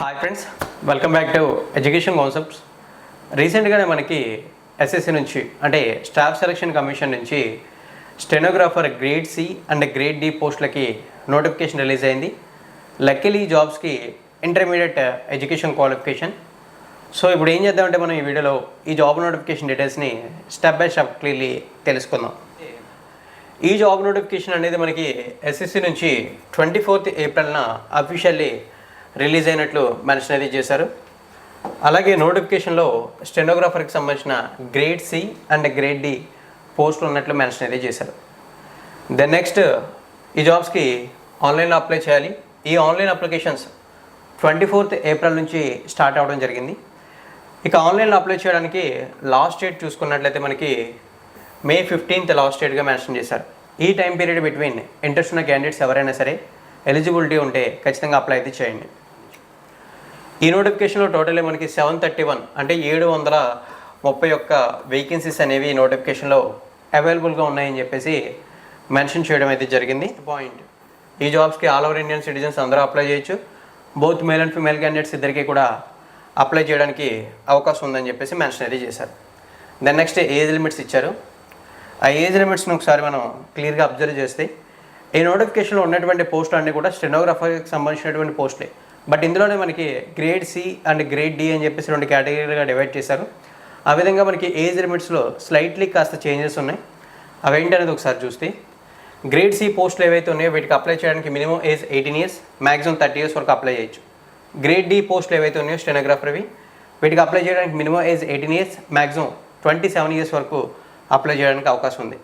Hi friends, welcome back to education concepts. రీసెంట్గానే మనకి SSC నుంచి అంటే స్టాఫ్ సెలక్షన్ కమిషన్ నుంచి stenographer grade C and grade D పోస్టులకి నోటిఫికేషన్ రిలీజ్ అయింది. లక్కీలీ జాబ్స్కి ఇంటర్మీడియట్ ఎడ్యుకేషన్ క్వాలిఫికేషన్. సో ఇప్పుడు ఏం చేద్దామంటే మనం ఈ వీడియోలో ఈ జాబ్ నోటిఫికేషన్ డీటెయిల్స్ని స్టెప్ బై స్టెప్ క్లియర్లీ తెలుసుకుందాం. ఈ జాబ్ నోటిఫికేషన్ అనేది మనకి ఎస్ఎస్సి నుంచి 24th ఏప్రిల్న అఫీషియల్లీ రిలీజ్ అయినట్లు మెన్షన్ అయితే చేశారు. అలాగే నోటిఫికేషన్లో స్టెనోగ్రాఫర్కి సంబంధించిన grade C and grade D పోస్టులు ఉన్నట్లు మెన్షన్ అయితే చేశారు. దెన్ నెక్స్ట్ ఈ జాబ్స్కి ఆన్లైన్లో అప్లై చేయాలి. ఈ ఆన్లైన్ అప్లికేషన్స్ 24th ఏప్రిల్ నుంచి స్టార్ట్ అవ్వడం జరిగింది. ఇక ఆన్లైన్లో అప్లై చేయడానికి లాస్ట్ డేట్ చూసుకున్నట్లయితే మనకి May 15th లాస్ట్ డేట్గా మెన్షన్ చేశారు. ఈ టైం పీరియడ్ బిట్వీన్ ఇంట్రెస్ట్ ఉన్న క్యాండిడేట్స్ ఎవరైనా సరే ఎలిజిబిలిటీ ఉంటే ఖచ్చితంగా అప్లై అయితే చేయండి. ఈ నోటిఫికేషన్లో టోటల్లీ మనకి 731 అంటే 731 వేకెన్సీస్ అనేవి ఈ నోటిఫికేషన్లో అవైలబుల్గా ఉన్నాయని చెప్పేసి మెన్షన్ చేయడం అయితే జరిగింది. పాయింట్, ఈ జాబ్స్కి ఆల్ ఓవర్ ఇండియన్ సిటిజన్స్ అందరూ అప్లై చేయొచ్చు. Both male and female candidates ఇద్దరికీ కూడా అప్లై చేయడానికి అవకాశం ఉందని చెప్పేసి మెన్షన్ అయితే చేశారు. దెన్ నెక్స్ట్ ఏజ్ లిమిట్స్ ఇచ్చారు. ఆ ఏజ్ లిమిట్స్ని ఒకసారి మనం క్లియర్గా అబ్జర్వ్ చేస్తే ఈ నోటిఫికేషన్లో ఉన్నటువంటి పోస్టులు అన్నీ కూడా స్టెనోగ్రాఫర్కి సంబంధించినటువంటి పోస్టులే. బట్ ఇందులోనే మనకి grade C and grade D అని చెప్పేసి 2 కేటగిరీలుగా డివైడ్ చేశారు. ఆ విధంగా మనకి ఏజ్ లిమిట్స్లో స్లైట్లీ కాస్త చేంజెస్ ఉన్నాయి. అవేంటి అనేది ఒకసారి చూస్తే గ్రేడ్ సి పోస్టులు ఏవైతే ఉన్నాయో వీటికి అప్లై చేయడానికి minimum age 18 years, maximum 30 years వరకు అప్లై చేయొచ్చు. గ్రేడ్ డి పోస్టులు ఏవైతే ఉన్నాయో స్టెనోగ్రాఫర్వి వీటికి అప్లై చేయడానికి minimum age 18 years, maximum 27 years వరకు అప్లై చేయడానికి అవకాశం ఉంది.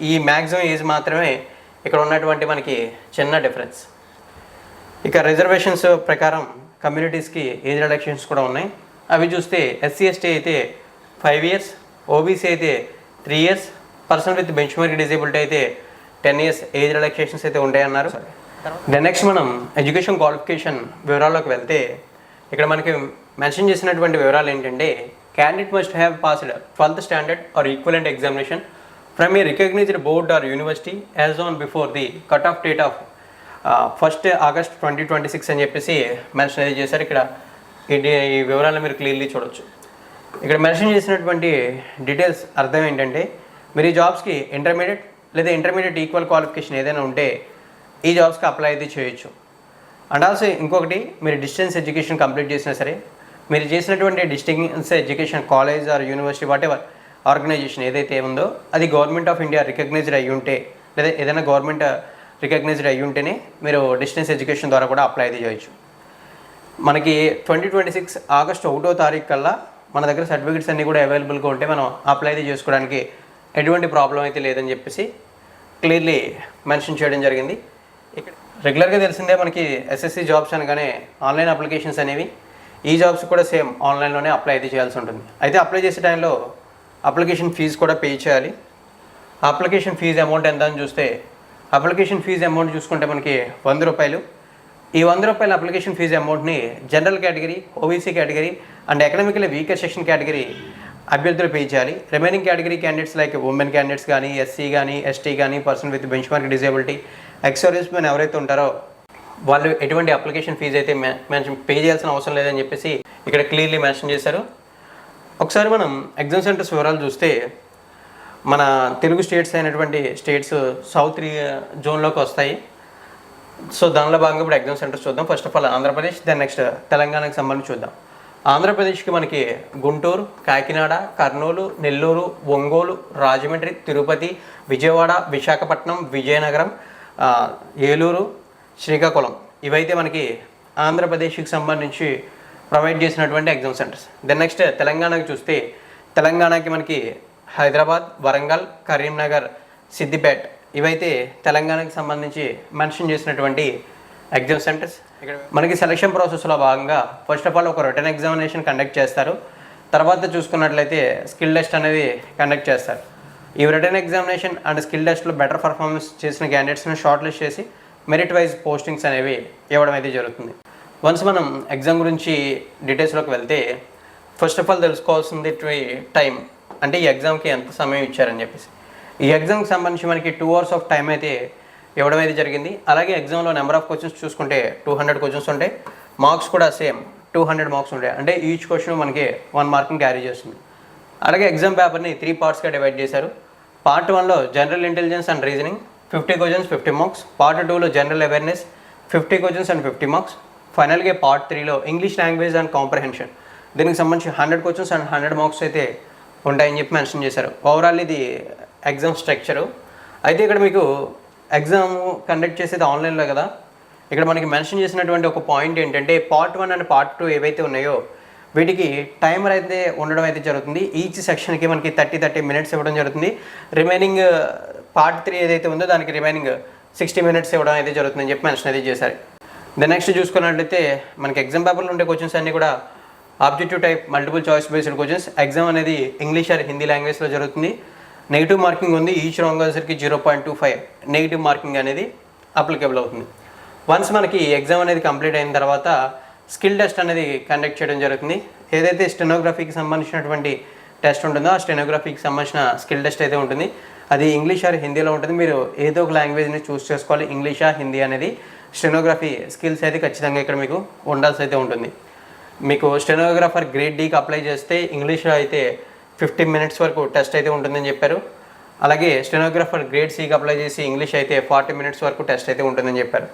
ఈ మ్యాక్సిమం ఏజ్ మాత్రమే ఇక్కడ ఉన్నటువంటి మనకి చిన్న డిఫరెన్స్. ఇక రిజర్వేషన్స్ ప్రకారం కమ్యూనిటీస్కి ఏజ్ రిడక్షన్స్ కూడా ఉన్నాయి. అవి చూస్తే ఎస్సీ ఎస్టీ అయితే 5 years, ఓబీసీ అయితే 3 years, person with bench mark disability అయితే 10 years ఏజ్ రిడక్షన్స్ అయితే ఉంటాయన్నారు. దెన్ నెక్స్ట్ మనం ఎడ్యుకేషన్ క్వాలిఫికేషన్ వివరాల్లోకి వెళ్తే ఇక్కడ మనకి మెన్షన్ చేసినటువంటి వివరాలు ఏంటంటే candidate must have passed 12th standard or equivalent examination from a recognized board or university as on before the cut-off date of 1st August 2026 అని చెప్పేసి మెన్షన్ అయితే చేశారు. ఇక్కడ ఈ వివరాలను మీరు క్లియర్లీ చూడొచ్చు. ఇక్కడ మెన్షన్ చేసినటువంటి డీటెయిల్స్ అర్థం ఏంటంటే మీరు ఈ జాబ్స్కి ఇంటర్మీడియట్ లేదా ఇంటర్మీడియట్ ఈక్వల్ క్వాలిఫికేషన్ ఏదైనా ఉంటే ఈ జాబ్స్కి అప్లై అయితే చేయొచ్చు. అండ్ ఆల్సో ఇంకొకటి, మీరు డిస్టెన్స్ ఎడ్యుకేషన్ కంప్లీట్ చేసినా సరే మీరు చేసినటువంటి distance education college or university whatever organisation ఏదైతే ఉందో అది గవర్నమెంట్ ఆఫ్ ఇండియా రికగ్నైజ్డ్ అయ్యి ఉంటే లేదా ఏదైనా గవర్నమెంట్ రికగ్నైజ్డ్ అయ్యి ఉంటేనే మీరు డిస్టెన్స్ ఎడ్యుకేషన్ ద్వారా కూడా అప్లై అయితే చేయొచ్చు. మనకి 2026 ఆగస్టు 1వ తారీఖు కల్లా మన దగ్గర సర్టిఫికెట్స్ అన్నీ కూడా అవైలబుల్గా ఉంటే మనం అప్లై అయితే చేసుకోవడానికి ఎటువంటి ప్రాబ్లం అయితే లేదని చెప్పేసి క్లియర్లీ మెన్షన్ చేయడం జరిగింది. ఇక్కడ రెగ్యులర్గా తెలిసిందే మనకి ఎస్ఎస్సి జాబ్స్ అనగానే ఆన్లైన్ అప్లికేషన్స్ అనేవి, ఈ జాబ్స్ కూడా సేమ్ ఆన్లైన్లోనే అప్లై అయితే చేయాల్సి ఉంటుంది. అయితే అప్లై చేసే టైంలో అప్లికేషన్ ఫీజు కూడా పే చేయాలి. అప్లికేషన్ ఫీజు అమౌంట్ ఎంత అని చూస్తే అప్లికేషన్ ఫీజు అమౌంట్ చూసుకుంటే మనకి 100 రూపాయలు. ఈ 100 రూపాయల అప్లికేషన్ ఫీజు అమౌంట్ని general category, OBC category and economical weaker section category అభ్యర్థులు పే చేయాలి. Remaining category candidates like women candidates కానీ, ఎస్సీ కానీ, ఎస్టీ కానీ, person with bench mark disability, ex service men ఎవరైతే ఉంటారో వాళ్ళు ఎటువంటి అప్లికేషన్ ఫీజు అయితే పే చేయాల్సిన అవసరం లేదని చెప్పేసి ఇక్కడ క్లియర్లీ మెన్షన్ చేశారు. ఒకసారి మనం ఎగ్జామ్ సెంటర్స్ వివరాలు చూస్తే మన తెలుగు స్టేట్స్ అయినటువంటి స్టేట్స్ సౌత్ జోన్లోకి వస్తాయి. సో దానిలో భాగంగా ఇప్పుడు ఎగ్జామ్ సెంటర్స్ చూద్దాం. First of all Andhra Pradesh, then next తెలంగాణకు సంబంధించి చూద్దాం. ఆంధ్రప్రదేశ్కి మనకి గుంటూరు, కాకినాడ, కర్నూలు, నెల్లూరు, ఒంగోలు, రాజమండ్రి, తిరుపతి, విజయవాడ, విశాఖపట్నం, విజయనగరం, ఏలూరు, శ్రీకాకుళం ఇవైతే మనకి ఆంధ్రప్రదేశ్కి సంబంధించి ప్రొవైడ్ చేసినటువంటి ఎగ్జామ్ సెంటర్స్. దెన్ నెక్స్ట్ తెలంగాణకి చూస్తే తెలంగాణకి మనకి హైదరాబాద్, వరంగల్, కరీంనగర్, సిద్దిపేట ఇవైతే తెలంగాణకి సంబంధించి మెన్షన్ చేసినటువంటి ఎగ్జామ్ సెంటర్స్. ఇక్కడ మనకి సెలక్షన్ ప్రాసెస్లో భాగంగా ఫస్ట్ ఆఫ్ ఆల్ ఒక రిటన్ ఎగ్జామినేషన్ కండక్ట్ చేస్తారు. తర్వాత చూసుకున్నట్లయితే స్కిల్ టెస్ట్ అనేది కండక్ట్ చేస్తారు. ఈ రిటన్ ఎగ్జామినేషన్ అండ్ స్కిల్ టెస్ట్లో బెటర్ పర్ఫార్మెన్స్ చేసిన క్యాండిడేట్స్ని షార్ట్ లిస్ట్ చేసి మెరిట్ వైజ్ పోస్టింగ్స్ అనేవి ఇవ్వడం అయితే జరుగుతుంది. వన్స్ మనం ఎగ్జామ్ గురించి డీటెయిల్స్లోకి వెళ్తే ఫస్ట్ ఆఫ్ ఆల్ తెలుసుకోవాల్సింది టైం, అంటే ఈ ఎగ్జామ్కి ఎంత సమయం ఇచ్చారని చెప్పేసి. ఈ ఎగ్జామ్కి సంబంధించి మనకి 2 hours ఆఫ్ టైం అయితే ఇవ్వడం అయితే జరిగింది. అలాగే ఎగ్జామ్లో నెంబర్ ఆఫ్ క్వశ్చన్స్ చూసుకుంటే 200 క్వశ్చన్స్ ఉంటాయి. మార్క్స్ కూడా సేమ్ 200 మార్క్స్ ఉంటాయి. అంటే ఈచ్ క్వశ్చన్ మనకి 1 మార్క్ని క్యారీ చేస్తుంది. అలాగే ఎగ్జామ్ పేపర్ని 3 పార్ట్స్గా డివైడ్ చేశారు. పార్ట్ 1లో general intelligence and reasoning 50 questions 50 marks. Part 2లో general awareness 50 questions and 50 marks. ఫైనల్గా పార్ట్ 3లో ఇంగ్లీష్ లాంగ్వేజ్ అండ్ కాంప్రహెన్షన్, దీనికి సంబంధించి 100 క్వశ్చన్స్ అండ్ 100 మార్క్స్ అయితే ఉంటాయని చెప్పి మెన్షన్ చేశారు. ఓవరాల్ ఇది ఎగ్జామ్ స్ట్రక్చరు. అయితే ఇక్కడ మీకు ఎగ్జామ్ కండక్ట్ చేసేది ఆన్లైన్లో కదా. ఇక్కడ మనకి మెన్షన్ చేసినటువంటి ఒక పాయింట్ ఏంటంటే పార్ట్ 1 అండ్ పార్ట్ 2 ఏవైతే ఉన్నాయో వీటికి టైమర్ అయితే ఉండడం అయితే జరుగుతుంది. ఈచ్ సెక్షన్కి మనకి 30 మినిట్స్ ఇవ్వడం జరుగుతుంది. రిమైనింగ్ పార్ట్ 3 ఏదైతే ఉందో దానికి రిమైనింగ్ 60 మినిట్స్ ఇవ్వడం అయితే జరుగుతుందని చెప్పి మెన్షన్ అయితే చేశారు. నెక్స్ట్ చూసుకున్నట్లయితే మనకి ఎగ్జామ్ పేపర్లో ఉండే క్వశ్చన్స్ అన్నీ కూడా objective type multiple choice based questions. Exam అనేది ఇంగ్లీష్ ఆర్ హిందీ లాంగ్వేజ్లో జరుగుతుంది. నెగిటివ్ మార్కింగ్ ఉంది. ఈచ్ రాంగ్ ఆన్సర్కి 0.25 నెగిటివ్ మార్కింగ్ అనేది అప్లికేబుల్ అవుతుంది. వన్స్ మనకి ఎగ్జామ్ అనేది కంప్లీట్ అయిన తర్వాత స్కిల్ టెస్ట్ అనేది కండక్ట్ చేయడం జరుగుతుంది. ఏదైతే స్టెనోగ్రఫీకి సంబంధించినటువంటి టెస్ట్ ఉంటుందో ఆ స్టెనోగ్రఫీకి సంబంధించిన స్కిల్ టెస్ట్ అయితే ఉంటుంది. అది ఇంగ్లీష్ ఆర్ హిందీలో ఉంటుంది. మీరు ఏదో ఒక లాంగ్వేజ్ని చూస్ చేసుకోవాలి, ఇంగ్లీషా హిందీ అనేది. స్టెనోగ్రఫీ స్కిల్స్ అయితే ఖచ్చితంగా ఇక్కడ మీకు ఉండాల్సి అయితే ఉంటుంది. మీకు స్టెనోగ్రాఫర్ గ్రేడ్ డీకి అప్లై చేస్తే ఇంగ్లీష్లో అయితే 15 మినిట్స్ వరకు టెస్ట్ అయితే ఉంటుందని చెప్పారు. అలాగే స్టెనోగ్రాఫర్ గ్రేడ్ సికి అప్లై చేసి ఇంగ్లీష్ అయితే 40 మినిట్స్ వరకు టెస్ట్ అయితే ఉంటుందని చెప్పారు.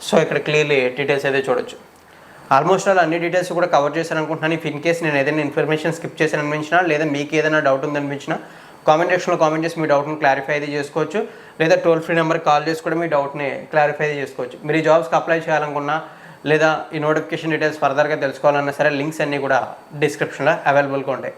సో ఇక్కడ క్లియర్లీ డీటెయిల్స్ అయితే చూడొచ్చు. ఆల్మోస్ట్ ఆల్ అన్ని డీటెయిల్స్ కూడా కవర్ చేశాను అనుకుంటున్నాను. ఇఫ్ ఇన్ కేస్ నేను ఏదైనా ఇన్ఫర్మేషన్ స్కిప్ చేశాను అనిపించినా లేదా మీకు ఏదైనా డౌట్ ఉందనిపించినా కామెంట్ సెక్షన్లో కామెంట్ చేసి మీ డౌట్ని క్లారిఫై అయితే చేసుకోవచ్చు. లేదా టోల్ ఫ్రీ నెంబర్ కాల్ చేసి కూడా మీ డౌట్ని క్లారిఫై అయితే చేసుకోవచ్చు. మీరు ఈ జాబ్స్కి అప్లై చేయాలనుకున్నా లేదా ఈ నోటిఫికేషన్ డీటెయిల్స్ ఫర్దర్గా తెలుసుకోవాలన్నా సరే లింక్స్ అన్నీ కూడా డిస్క్రిప్షన్లో అవైలబుల్గా ఉంటాయి.